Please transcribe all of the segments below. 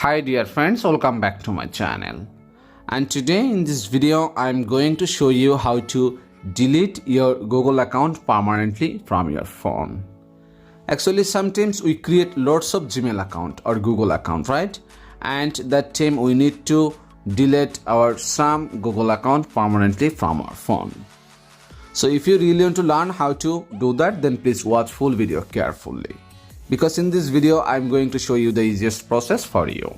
Hi dear friends, welcome back to my channel. And today in this video I'm going to show you how to delete your Google account permanently from your phone. Actually sometimes we create lots of Gmail account or Google account, right? And that time we need to delete our some Google account permanently from our phone. So if you really want to learn how to do that, then please watch full video carefully. Because in this video I'm going to show you the easiest process for you.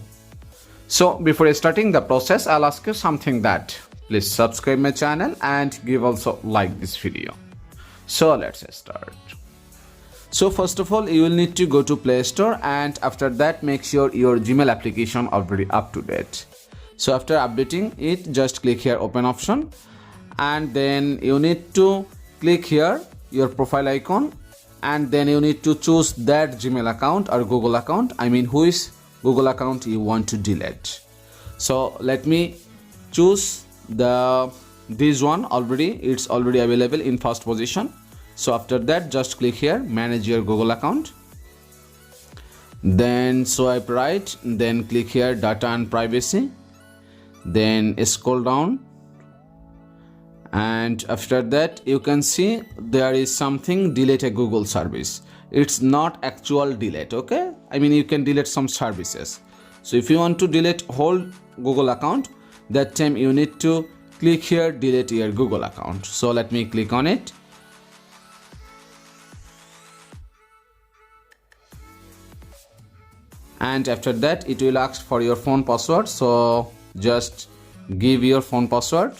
So before starting the process, I'll ask you something, that please subscribe my channel and give also like this video. So let's start. So first of all, you will need to go to Play Store, and after that make sure your Gmail application already up to date. So after updating it, just click here open option, and then you need to click here your profile icon, and then you need to choose that Gmail account or Google account, which Google account you want to delete. So let me choose this one. It's already available in first position. So after that just click here manage your Google account, then swipe right, then click here data and privacy, then scroll down, and after that you can see there is something delete a Google service. It's not actual delete, okay? You can delete some services. So if you want to delete whole Google account, that time you need to click here delete your Google account. So let me click on it, and after that it will ask for your phone password. So just give your phone password,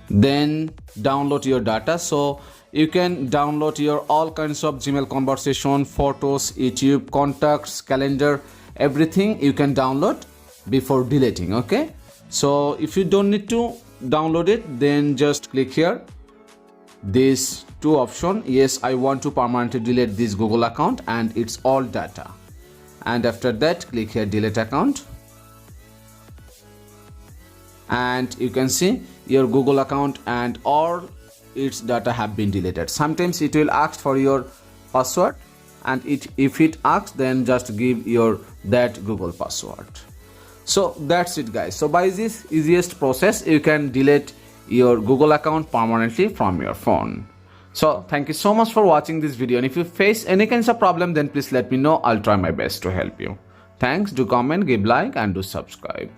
then download your data. So you can download your all kinds of Gmail conversation, photos, YouTube, contacts, calendar, everything you can download before deleting, okay? So if you don't need to download it, then just click here these two options. Yes, I want to permanently delete this Google account and it's all data, and after that click here delete account, and you can see your Google account and all its data have been deleted. Sometimes it will ask for your password, and if it asks, then just give that Google password. So that's it guys. So by this easiest process you can delete your Google account permanently from your phone. So thank you so much for watching this video, and if you face any kinds of problem, then please let me know. I'll try my best to help you. Thanks. Do comment, give like and do subscribe.